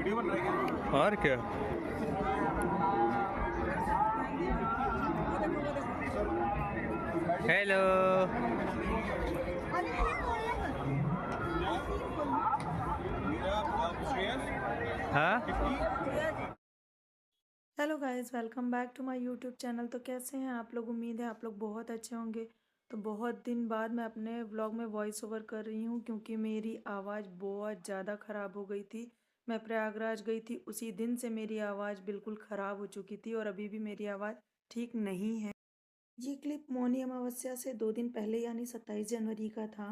Video बन रहा है क्या? और क्या। हेलो। हाँ। Hello guys, welcome back to my YouTube channel. तो कैसे हैं आप लोग? उम्मीद है आप लोग बहुत अच्छे होंगे। तो बहुत दिन बाद मैं अपने व्लॉग में वॉइस ओवर कर रही हूँ क्योंकि मेरी आवाज़ बहुत ज़्यादा ख़राब हो गई थी। मैं प्रयागराज गई थी, उसी दिन से मेरी आवाज़ बिल्कुल ख़राब हो चुकी थी और अभी भी मेरी आवाज़ ठीक नहीं है। ये क्लिप मौनी अमावस्या से 2 दिन पहले यानी 27 जनवरी का था।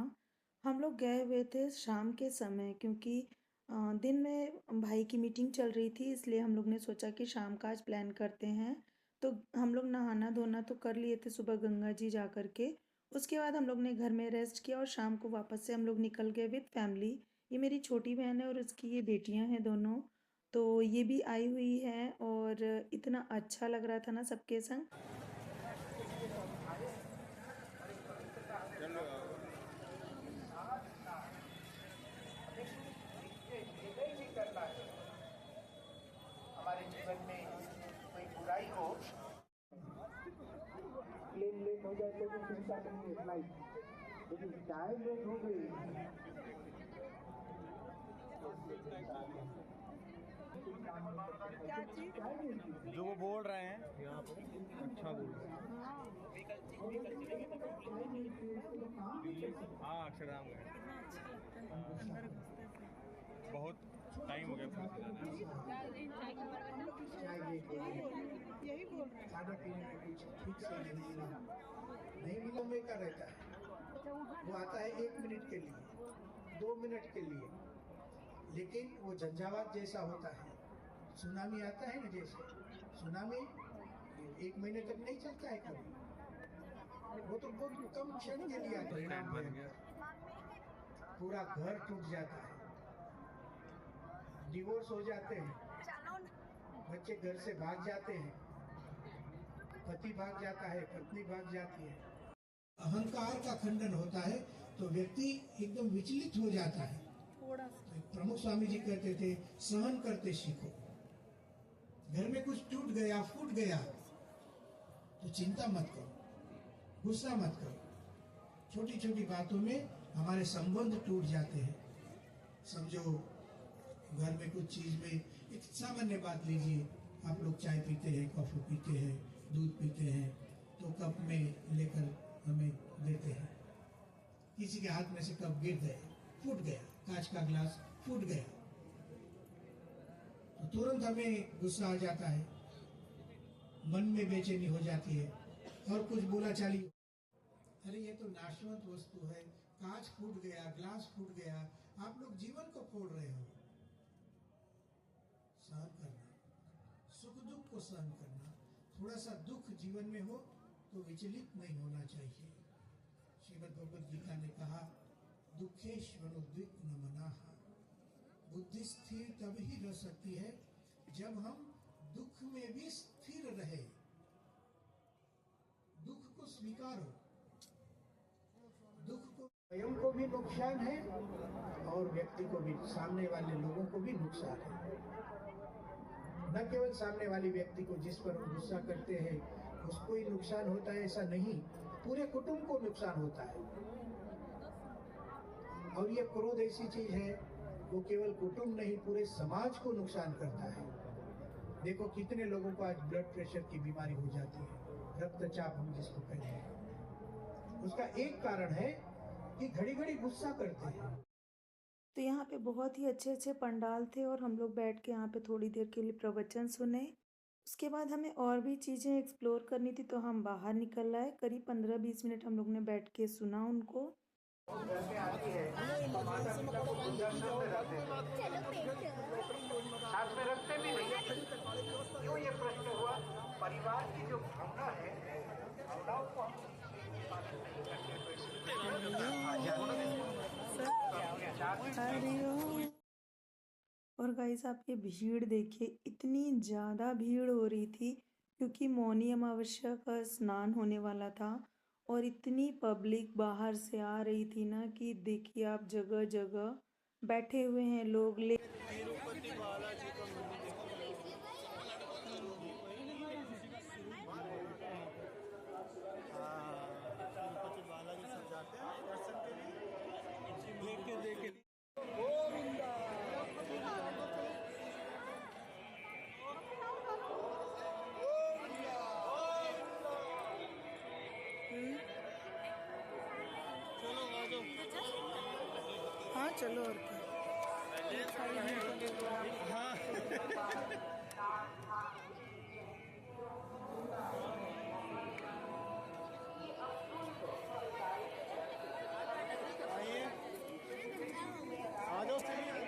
हम लोग गए हुए थे शाम के समय क्योंकि दिन में भाई की मीटिंग चल रही थी, इसलिए हम लोग ने सोचा कि शाम का आज प्लान करते हैं। तो हम लोग नहाना धोना तो कर लिए थे सुबह गंगा जी जा कर के। उसके बाद हम लोग ने घर में रेस्ट किया और शाम को वापस से हम लोग निकल गए विद फैमिली। ये मेरी छोटी बहन है और उसकी ये बेटियां हैं दोनों। तो ये भी आई हुई है और इतना अच्छा लग रहा था ना सबके संग। हमारे जीवन में कोई बुराई हो, प्लेन लेट हो जाए तो भी चिंता नहीं है फ्लाइट, लेकिन चाय लेट हो गई। जो वो बोल रहे हैं यहाँ पे अच्छा बोल रहे हैं। हाँ अक्षरधाम गए, बहुत टाइम हो गया था यही बोल रहे हैं, खाने पीने में कुछ ठीक से नहीं मिला में का रहता है। वो आता है 1 मिनट के लिए, 2 मिनट के लिए, लेकिन वो झंझावात जैसा होता है। सुनामी आता है ना, जैसे सुनामी 1 महीने तक नहीं चलता है कभी, वो तो बहुत कम क्षण के लिए आता है। पूरा घर टूट जाता है, डिवोर्स हो जाते हैं, बच्चे घर से भाग जाते हैं, पति भाग जाता है, पत्नी भाग जाती है। अहंकार का खंडन होता है तो व्यक्ति एकदम विचलित हो जाता है। तो प्रमुख स्वामी जी कहते थे, सहन करते सीखो। घर में कुछ टूट गया, फूट गया तो चिंता मत करो, गुस्सा मत करो। छोटी छोटी बातों में हमारे संबंध टूट जाते हैं। समझो घर में कुछ चीज में, एक सामान्य बात लीजिए, आप लोग चाय पीते हैं, कॉफी पीते हैं, दूध पीते हैं, तो कप में लेकर हमें देते हैं। किसी के हाथ में से कप गिर गए, फूट गया, कांच का ग्लास फूट गया, तो तुरंत हमें गुस्सा आ जाता है, मन में बेचैनी हो जाती है और कुछ बोला चाली, अरे ये तो नाशवंत वस्तु है, कांच फूट गया, ग्लास फूट गया, आप लोग जीवन को फोड़ रहे हो। सहन करना, सुख दुख को सहन करना। थोड़ा सा दुख जीवन में हो तो विचलित नहीं होना चाहिए। श्रीमद् भगवद गीता ने कहा, दुखेश्वरोद्विग्न मनाहा। बुद्धि स्थिर तभी रह सकती है जब हम दुख में भी स्थिर रहे, दुख को स्वीकारो। दुख को स्वयं को भी नुकसान है और व्यक्ति को भी, सामने वाले लोगों को भी नुकसान है। न केवल सामने वाले व्यक्ति को जिस पर हम गुस्सा करते हैं उसको ही नुकसान होता है, ऐसा नहीं, पूरे कुटुंब को नुकसान होता है। और ये क्रोध ऐसी चीज है, वो केवल कुटुंब नहीं, पूरे समाज को नुकसान करता है। देखो कितने लोगों को आज ब्लड प्रेशर की बीमारी हो जाती है, रक्तचाप हम जिसको कहते हैं। उसका एक कारण है कि घड़ी घड़ी गुस्सा करते हैं। तो यहाँ पे बहुत ही अच्छे अच्छे पंडाल थे और हम लोग बैठ के यहाँ पे थोड़ी देर के लिए प्रवचन सुने। उसके बाद हमें और भी चीज़ें एक्सप्लोर करनी थी तो हम बाहर निकल आए। करीब 15-20 मिनट हम लोग ने बैठ के सुना उनको। घर में आती है तो माता पिता को साथ में रखते भी नहीं। क्यों ये प्रश्न हुआ? परिवार की जो भावना है, भावनाओं को हम पालन नहीं करते। और गाइस आप ये भीड़ देखिए, इतनी ज़्यादा भीड़ हो रही थी क्योंकि मौनी अमावस्या का स्नान होने वाला था और इतनी पब्लिक बाहर से आ रही थी ना कि देखिए आप जगह जगह बैठे हुए हैं लोग। ले तिरुपति बालाजी का मंदिर तिरुपति बालाजी सब जाते हैं दर्शन के लिए। देख के चलो आ जाओ। हाँ चलो और क्या। आइए आ जाओ चलिए।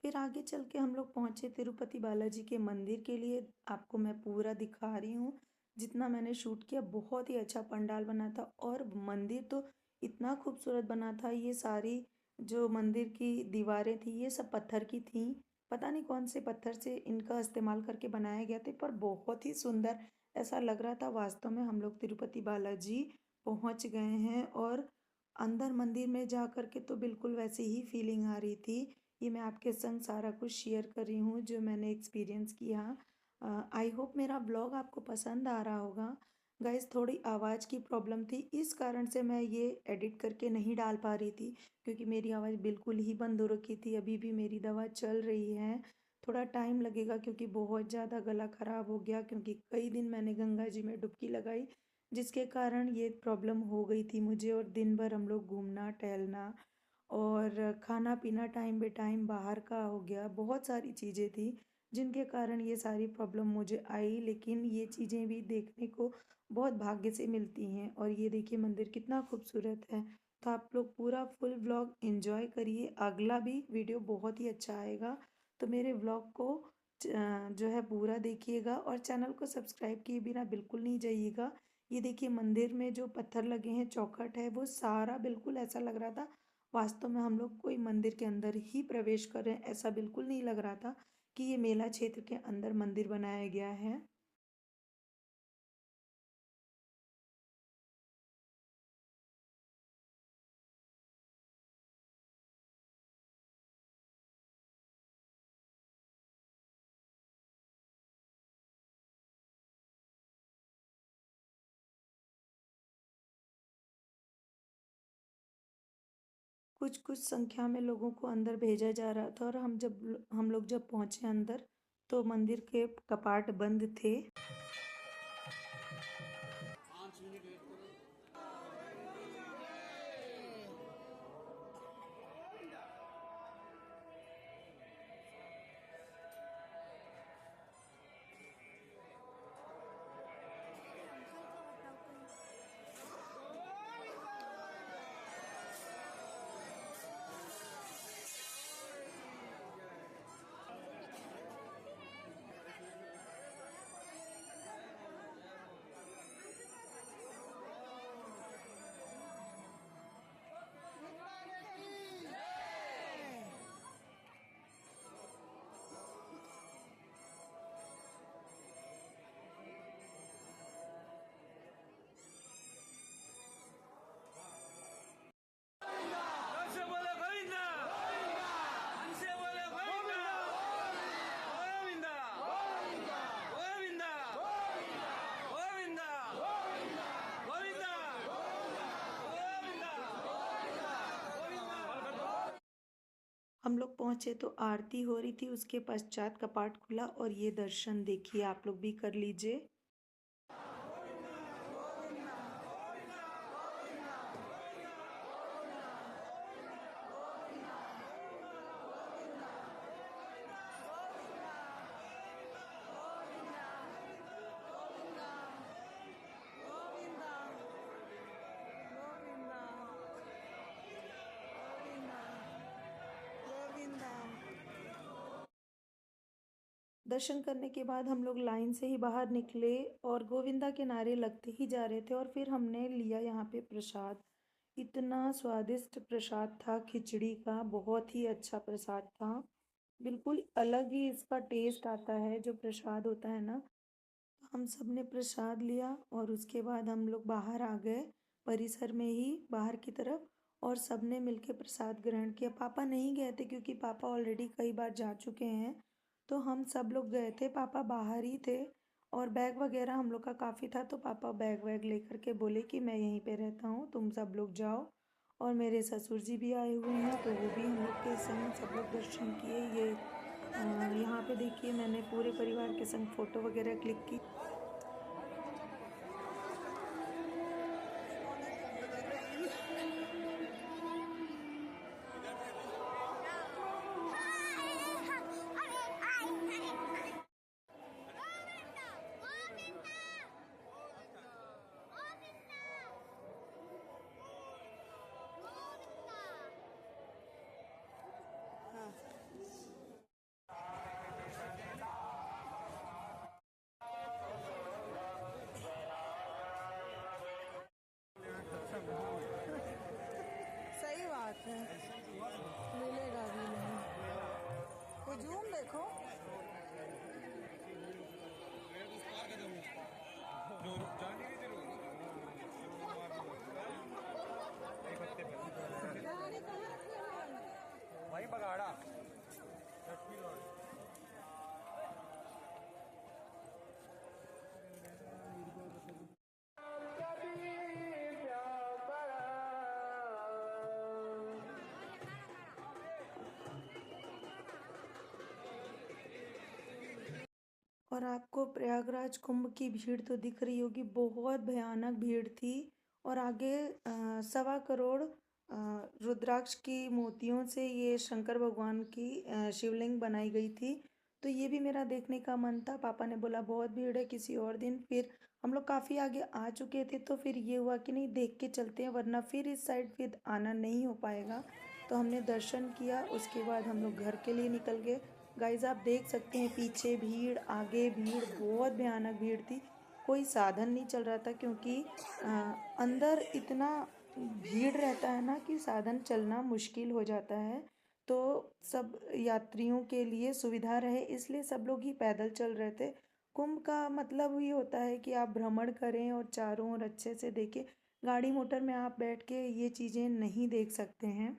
फिर आगे चल के हम लोग पहुँचे तिरुपति बालाजी के मंदिर के लिए। आपको मैं पूरा दिखा रही हूँ। जितना मैंने शूट किया, बहुत ही अच्छा पंडाल बना था और मंदिर तो इतना खूबसूरत बना था। ये सारी जो मंदिर की दीवारें थी ये सब पत्थर की थी। पता नहीं कौन से पत्थर से इनका इस्तेमाल करके बनाया गया था, पर बहुत ही सुंदर ऐसा लग रहा था। वास्तव में हम लोग तिरुपति बालाजी पहुँच गए हैं और अंदर मंदिर में जा कर के तो बिल्कुल वैसी ही फीलिंग आ रही थी। ये मैं आपके संग सारा कुछ शेयर कर रही हूँ जो मैंने एक्सपीरियंस किया। आई होप मेरा ब्लॉग आपको पसंद आ रहा होगा। गाइस, थोड़ी आवाज़ की प्रॉब्लम थी, इस कारण से मैं ये एडिट करके नहीं डाल पा रही थी, क्योंकि मेरी आवाज़ बिल्कुल ही बंद हो रखी थी। अभी भी मेरी दवा चल रही है, थोड़ा टाइम लगेगा क्योंकि बहुत ज़्यादा गला ख़राब हो गया, क्योंकि कई दिन मैंने गंगा जी में डुबकी लगाई, जिसके कारण ये प्रॉब्लम हो गई थी मुझे। और दिन भर हम लोग घूमना टहलना और खाना पीना टाइम बे टाइम बाहर का हो गया, बहुत सारी चीज़ें थी जिनके कारण ये सारी प्रॉब्लम मुझे आई। लेकिन ये चीज़ें भी देखने को बहुत भाग्य से मिलती हैं। और ये देखिए मंदिर कितना खूबसूरत है। तो आप लोग पूरा फुल व्लॉग एंजॉय करिए, अगला भी वीडियो बहुत ही अच्छा आएगा। तो मेरे व्लॉग को जो है पूरा देखिएगा और चैनल को सब्सक्राइब किए बिना बिल्कुल नहीं जाइएगा। ये देखिए मंदिर में जो पत्थर लगे हैं, चौखट है, वो सारा बिल्कुल ऐसा लग रहा था वास्तव में हम लोग कोई मंदिर के अंदर ही प्रवेश कर रहे हैं। ऐसा बिल्कुल नहीं लग रहा था कि ये मेला क्षेत्र के अंदर मंदिर बनाया गया है। कुछ कुछ संख्या में लोगों को अंदर भेजा जा रहा था और हम लोग जब पहुंचे अंदर तो मंदिर के कपाट बंद थे। हम लोग पहुंचे तो आरती हो रही थी, उसके पश्चात कपाट खुला और ये दर्शन देखिए, आप लोग भी कर लीजिए। दर्शन करने के बाद हम लोग लाइन से ही बाहर निकले और गोविंदा के नारे लगते ही जा रहे थे और फिर हमने लिया यहाँ पे प्रसाद। इतना स्वादिष्ट प्रसाद था खिचड़ी का, बहुत ही अच्छा प्रसाद था। बिल्कुल अलग ही इसका टेस्ट आता है जो प्रसाद होता है ना। हम सब ने प्रसाद लिया और उसके बाद हम लोग बाहर आ गए, परिसर में ही बाहर की तरफ, और सब ने मिलके प्रसाद ग्रहण किया। पापा नहीं गए थे क्योंकि पापा ऑलरेडी कई बार जा चुके हैं, तो हम सब लोग गए थे, पापा बाहर ही थे। और बैग वगैरह हम लोग का काफ़ी था, तो पापा बैग वैग लेकर के बोले कि मैं यहीं पे रहता हूँ, तुम सब लोग जाओ। और मेरे ससुर जी भी आए हुए हैं, तो वो भी हम लोग के संग सब लोग दर्शन किए। ये यहाँ पे देखिए मैंने पूरे परिवार के संग फ़ोटो वगैरह क्लिक की। सही बात है, मिलेगा भी नहीं। हुजूम देखो, वही बगाड़ा। और आपको प्रयागराज कुंभ की भीड़ तो दिख रही होगी, बहुत भयानक भीड़ थी। और आगे 1.25 करोड़ रुद्राक्ष की मोतियों से ये शंकर भगवान की शिवलिंग बनाई गई थी। तो ये भी मेरा देखने का मन था। पापा ने बोला बहुत भीड़ है, किसी और दिन। फिर हम लोग काफ़ी आगे आ चुके थे, तो फिर ये हुआ कि नहीं, देख के चलते हैं, वरना फिर इस साइड फिर आना नहीं हो पाएगा। तो हमने दर्शन किया, उसके बाद हम लोग घर के लिए निकल गए। गाइज आप देख सकते हैं पीछे भीड़, आगे भीड़, बहुत भयानक भीड़ थी। कोई साधन नहीं चल रहा था क्योंकि अंदर इतना भीड़ रहता है ना कि साधन चलना मुश्किल हो जाता है। तो सब यात्रियों के लिए सुविधा रहे इसलिए सब लोग ही पैदल चल रहे थे। कुंभ का मतलब ही होता है कि आप भ्रमण करें और चारों ओर अच्छे से देखें। गाड़ी मोटर में आप बैठ के ये चीज़ें नहीं देख सकते हैं।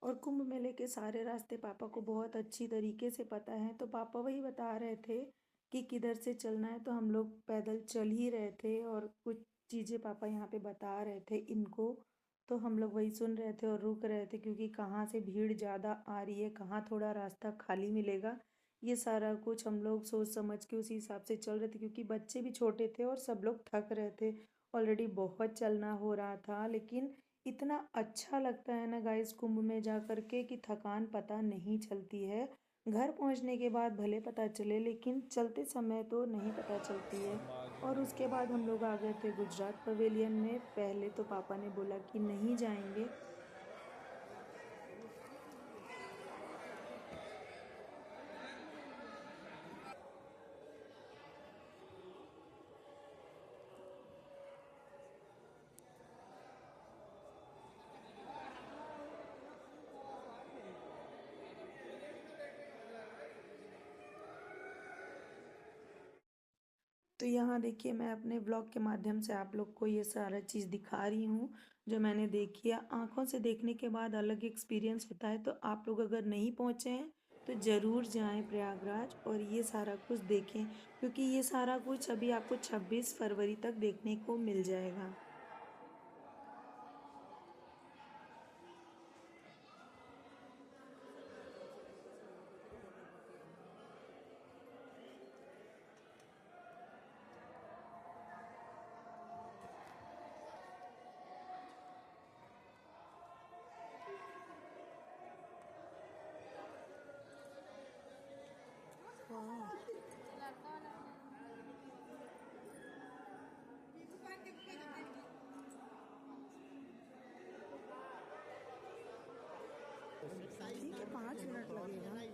और कुंभ मेले के सारे रास्ते पापा को बहुत अच्छी तरीके से पता है, तो पापा वही बता रहे थे कि किधर से चलना है। तो हम लोग पैदल चल ही रहे थे और कुछ चीज़ें पापा यहाँ पे बता रहे थे इनको, तो हम लोग वही सुन रहे थे और रुक रहे थे क्योंकि कहाँ से भीड़ ज़्यादा आ रही है, कहाँ थोड़ा रास्ता खाली मिलेगा, ये सारा कुछ हम लोग सोच समझ के उसी हिसाब से चल रहे थे क्योंकि बच्चे भी छोटे थे और सब लोग थक रहे थे। ऑलरेडी बहुत चलना हो रहा था, लेकिन इतना अच्छा लगता है ना गाइस कुंभ में जा कर के कि थकान पता नहीं चलती है। घर पहुंचने के बाद भले पता चले, लेकिन चलते समय तो नहीं पता चलती है। और उसके बाद हम लोग आ गए थे गुजरात पवेलियन में। पहले तो पापा ने बोला कि नहीं जाएंगे, तो यहाँ देखिए मैं अपने ब्लॉग के माध्यम से आप लोग को ये सारा चीज़ दिखा रही हूँ जो मैंने देखी है। आँखों से देखने के बाद अलग एक्सपीरियंस होता है, तो आप लोग अगर नहीं पहुँचे हैं तो ज़रूर जाएं प्रयागराज और ये सारा कुछ देखें, क्योंकि ये सारा कुछ अभी आपको 26 फरवरी तक देखने को मिल जाएगा। ठीक है, 5 मिनट लगेगा।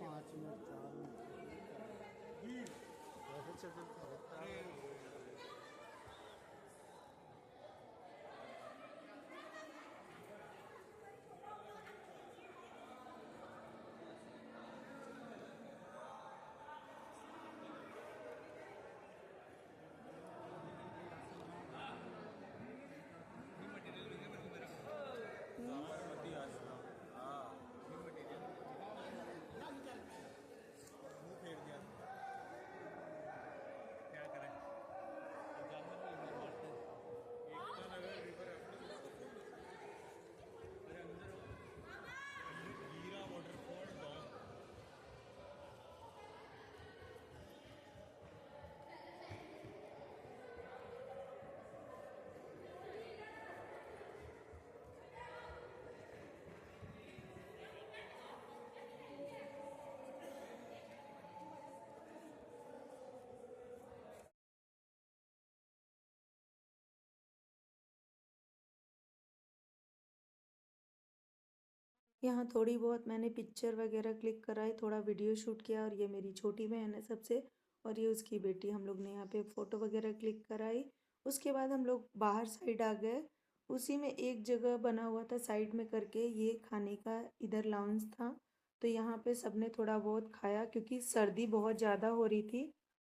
यहाँ थोड़ी बहुत मैंने पिक्चर वगैरह क्लिक कराई, थोड़ा वीडियो शूट किया, और ये मेरी छोटी बहन है सबसे, और ये उसकी बेटी। हम लोग ने यहाँ पे फ़ोटो वगैरह क्लिक कराई। उसके बाद हम लोग बाहर साइड आ गए। उसी में एक जगह बना हुआ था साइड में करके, ये खाने का इधर लाउंज था। तो यहाँ पे सबने थोड़ा बहुत खाया क्योंकि सर्दी बहुत ज़्यादा हो रही थी,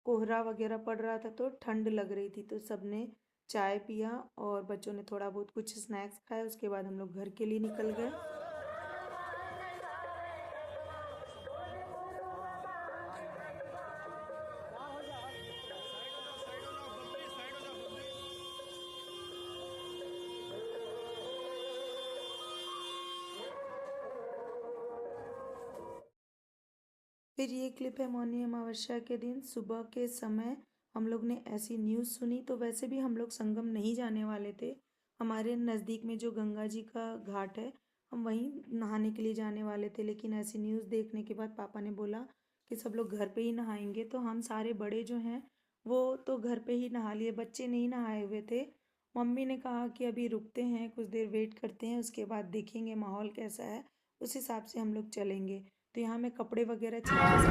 कोहरा वगैरह पड़ रहा था तो ठंड लग रही थी, तो सबने चाय पिया और बच्चों ने थोड़ा बहुत कुछ स्नैक्स खाया। उसके बाद हम लोग घर के लिए निकल गए। फिर ये क्लिप है मौनी अमावस्या के दिन सुबह के समय हम लोग ने ऐसी न्यूज़ सुनी। तो वैसे भी हम लोग संगम नहीं जाने वाले थे, हमारे नज़दीक में जो गंगा जी का घाट है हम वहीं नहाने के लिए जाने वाले थे, लेकिन ऐसी न्यूज़ देखने के बाद पापा ने बोला कि सब लोग घर पे ही नहाएंगे। तो हम सारे बड़े जो हैं वो तो घर पे ही नहा लिए, बच्चे नहीं नहाए हुए थे। मम्मी ने कहा कि अभी रुकते हैं, कुछ देर वेट करते हैं, उसके बाद देखेंगे माहौल कैसा है, उस हिसाब से हम लोग चलेंगे। तो यहाँ मैं कपड़े वगैरह चेंजेस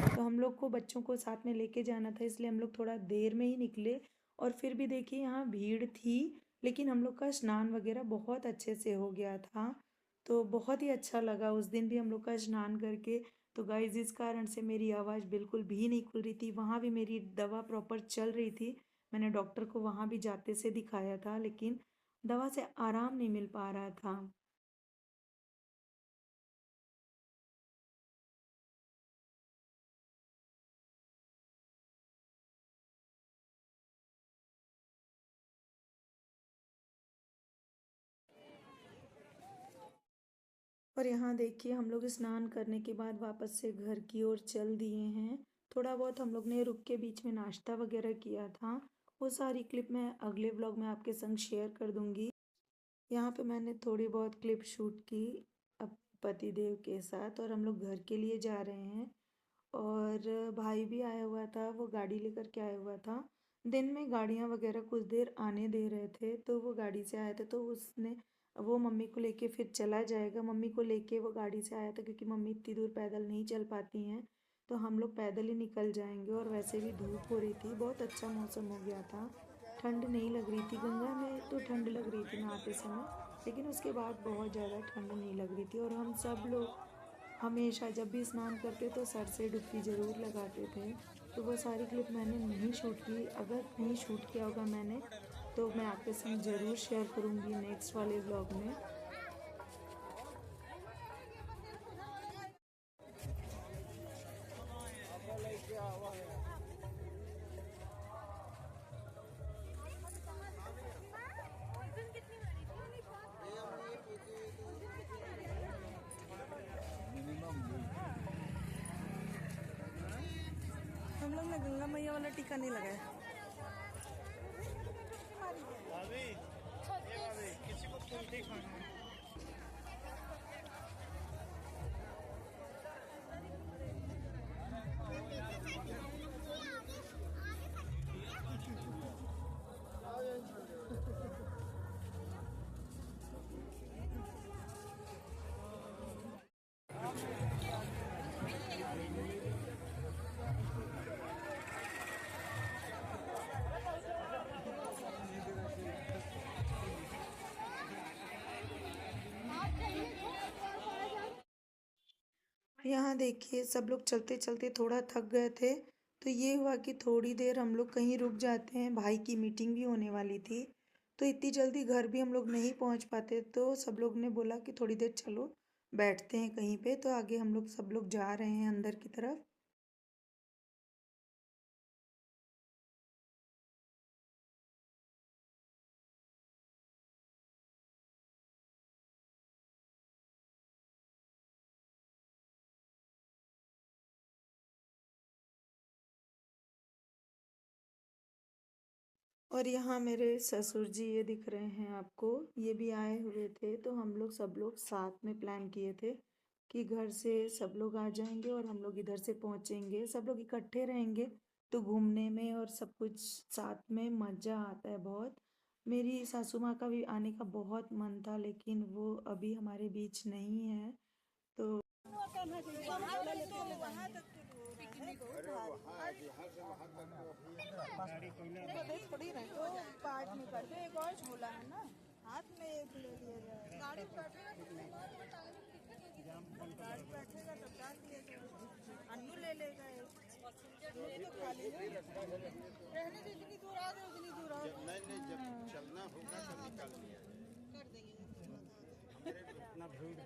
तो हम लोग को बच्चों को साथ में लेके जाना था, इसलिए हम लोग थोड़ा देर में ही निकले। और फिर भी देखिए यहाँ भीड़ थी, लेकिन हम लोग का स्नान वगैरह बहुत अच्छे से हो गया था। तो बहुत ही अच्छा लगा, उस दिन भी हम लोग का स्नान करके तो गाइज इस कारण से मेरी आवाज़ बिल्कुल भी नहीं खुल रही थी। वहाँ भी मेरी दवा प्रॉपर चल रही थी। मैंने डॉक्टर को वहाँ भी जाते से दिखाया था, लेकिन दवा से आराम नहीं मिल पा रहा था। और यहाँ देखिए हम लोग स्नान करने के बाद वापस से घर की ओर चल दिए हैं। थोड़ा बहुत हम लोग ने रुक के बीच में नाश्ता वगैरह किया था। वो सारी क्लिप मैं अगले व्लॉग में आपके संग शेयर कर दूंगी। यहाँ पे मैंने थोड़ी बहुत क्लिप शूट की अब पति देव के साथ, और हम लोग घर के लिए जा रहे हैं। और भाई भी आया हुआ था, वो गाड़ी लेकर के आया हुआ था। दिन में गाड़ियाँ वगैरह कुछ देर आने दे रहे थे, तो वो गाड़ी से आया था, तो उसने वो मम्मी को लेके फिर चला जाएगा। मम्मी को लेके वो गाड़ी से आया था क्योंकि मम्मी इतनी दूर पैदल नहीं चल पाती हैं, तो हम लोग पैदल ही निकल जाएंगे। और वैसे भी धूप हो रही थी, बहुत अच्छा मौसम हो गया था, ठंड नहीं लग रही थी। गंगा में तो ठंड लग रही थी नहाते समय, लेकिन उसके बाद बहुत ज़्यादा ठंड नहीं लग रही थी। और हम सब लोग हमेशा जब भी स्नान करते तो सर से डुबकी ज़रूर लगाते थे। तो वो सारी क्लिप मैंने नहीं शूट की। अगर नहीं शूट किया होगा मैंने, तो मैं आपके संग ज़रूर शेयर करूँगी नेक्स्ट वाले व्लॉग में। हम लोग ने गंगा मैया वाला टीका नहीं लगाया। किसी को कुल्फी खाना है। यहाँ देखिए सब लोग चलते चलते थोड़ा थक गए थे, तो ये हुआ कि थोड़ी देर हम लोग कहीं रुक जाते हैं। भाई की मीटिंग भी होने वाली थी, तो इतनी जल्दी घर भी हम लोग नहीं पहुँच पाते, तो सब लोग ने बोला कि थोड़ी देर चलो बैठते हैं कहीं पे। तो आगे हम लोग सब लोग जा रहे हैं अंदर की तरफ। और यहाँ मेरे ससुर जी ये दिख रहे हैं आपको, ये भी आए हुए थे। तो हम लोग सब लोग साथ में प्लान किए थे कि घर से सब लोग आ जाएंगे और हम लोग इधर से पहुँचेंगे, सब लोग इकट्ठे रहेंगे तो घूमने में और सब कुछ साथ में मज़ा आता है बहुत। मेरी सासू माँ का भी आने का बहुत मन था, लेकिन वो अभी हमारे बीच नहीं है। तो थोड़ी ना तो पार्ट में कर दो, एक और झोला है ना, हाथ में एक ले लिया जाए। गाड़ी बैठेगा तो डाल दिया जाए, अन्नू ले लेगा एक, तो खाली रहने दे, जितनी दूर आ जाए उतनी दूर आओ। नहीं जब चलना होगा तो निकाल लिया कर देंगे इतना भीड़।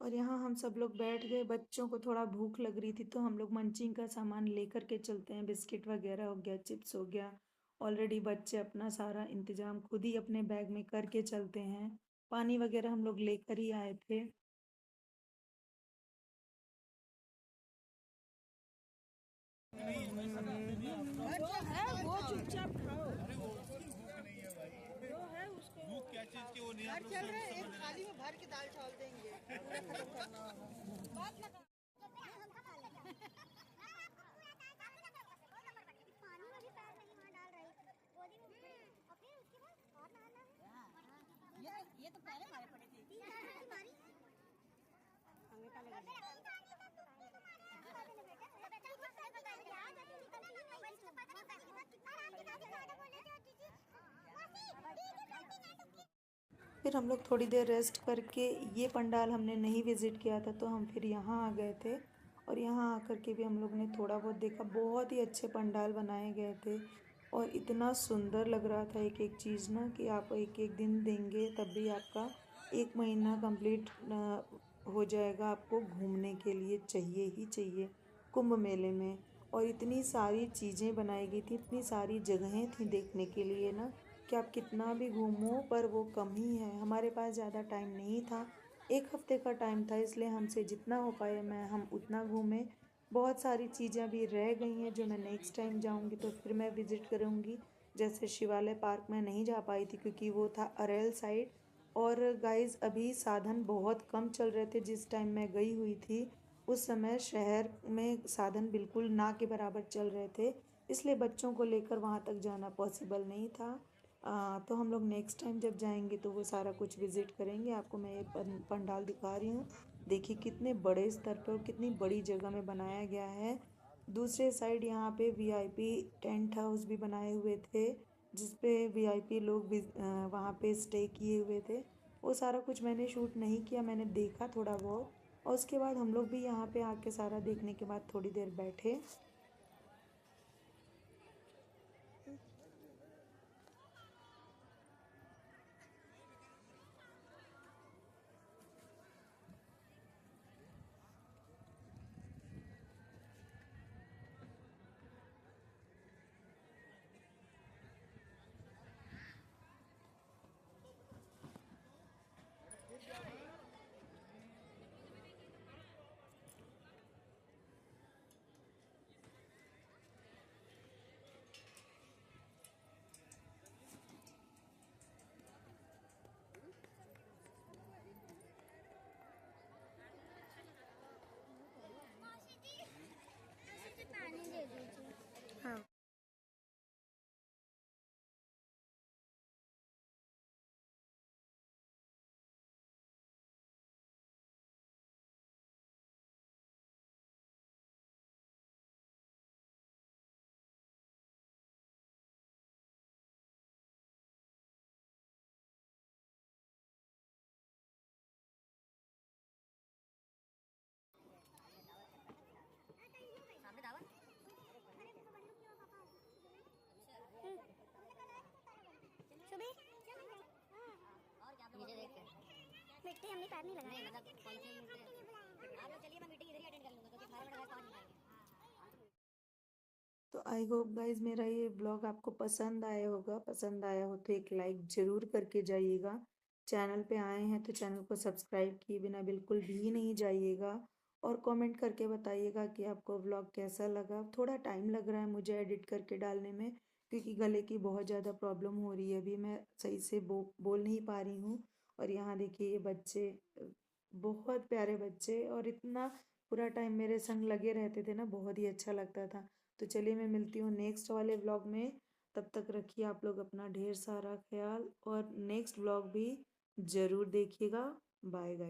और यहाँ हम सब लोग बैठ गए। बच्चों को थोड़ा भूख लग रही थी, तो हम लोग मंचिंग का सामान लेकर के चलते हैं। बिस्किट वगैरह हो गया, चिप्स हो गया। ऑलरेडी बच्चे अपना सारा इंतजाम खुद ही अपने बैग में करके चलते हैं। पानी वगैरह हम लोग लेकर ही आए थे। जो है वो चुपचाप खाओ, जो है उसको भूख क्या चीज की वो नहीं घर चल रहे हैं, एक थाली में भर के दाल चावल देंगे, खत्म करना होगा। बात लगा ये तो पहले मारे पड़े थे। फिर हम लोग थोड़ी देर रेस्ट करके, ये पंडाल हमने नहीं विज़िट किया था तो हम फिर यहाँ आ गए थे, और यहाँ आकर के भी हम लोग ने थोड़ा बहुत देखा। बहुत ही अच्छे पंडाल बनाए गए थे और इतना सुंदर लग रहा था एक एक चीज़ ना, कि आप एक एक दिन देंगे तब भी आपका 1 महीना कंप्लीट हो जाएगा आपको घूमने के लिए, चाहिए ही चाहिए कुंभ मेले में। और इतनी सारी चीज़ें बनाई गई थी, इतनी सारी जगहें थी देखने के लिए ना, कि आप कितना भी घूमो पर वो कम ही है। हमारे पास ज़्यादा टाइम नहीं था, 1 हफ्ते का टाइम था, इसलिए हमसे जितना हो पाया हम उतना घूमे। बहुत सारी चीज़ें अभी रह गई हैं जो मैं नेक्स्ट टाइम जाऊंगी तो फिर मैं विज़िट करूंगी। जैसे शिवालय पार्क में नहीं जा पाई थी क्योंकि वो था अरेल साइड, और गाइस अभी साधन बहुत कम चल रहे थे। जिस टाइम मैं गई हुई थी उस समय शहर में साधन बिल्कुल ना के बराबर चल रहे थे, इसलिए बच्चों को लेकर वहाँ तक जाना पॉसिबल नहीं था। तो हम लोग नेक्स्ट टाइम जब जाएंगे तो वो सारा कुछ विज़िट करेंगे। आपको मैं ये पंडाल दिखा रही हूँ, देखिए कितने बड़े स्तर पर और कितनी बड़ी जगह में बनाया गया है। दूसरे साइड यहाँ पे वीआईपी टेंट हाउस भी बनाए हुए थे, जिस पे वीआईपी लोग भी वहाँ पे स्टे किए हुए थे। वो सारा कुछ मैंने शूट नहीं किया, मैंने देखा थोड़ा बहुत, और उसके बाद हम लोग भी यहाँ पे आके सारा देखने के बाद थोड़ी देर बैठे। मिट्टी हमने पैर नहीं लगाया मतलब कौन सी आप लोग चलिए, मैं मीटिंग इधर ही अटेंड कर लूंगा क्योंकि हमारा बड़ा 5 मिनट। तो आई होप गाइज मेरा ये ब्लॉग आपको पसंद आया होगा। पसंद आया हो तो एक लाइक ज़रूर करके जाइएगा। चैनल पे आए हैं तो चैनल को सब्सक्राइब किए बिना बिल्कुल भी नहीं जाइएगा, और कमेंट करके बताइएगा कि आपको ब्लॉग कैसा लगा। थोड़ा टाइम लग रहा है मुझे एडिट करके डालने में, क्योंकि गले की बहुत ज़्यादा प्रॉब्लम हो रही है, अभी मैं सही से बोल नहीं पा रही हूँ। और यहाँ देखिए ये बच्चे, बहुत प्यारे बच्चे, और इतना पूरा टाइम मेरे संग लगे रहते थे ना, बहुत ही अच्छा लगता था। तो चलिए मैं मिलती हूँ नेक्स्ट वाले व्लॉग में। तब तक रखिए आप लोग अपना ढेर सारा ख्याल, और नेक्स्ट व्लॉग भी ज़रूर देखिएगा। Bye guys.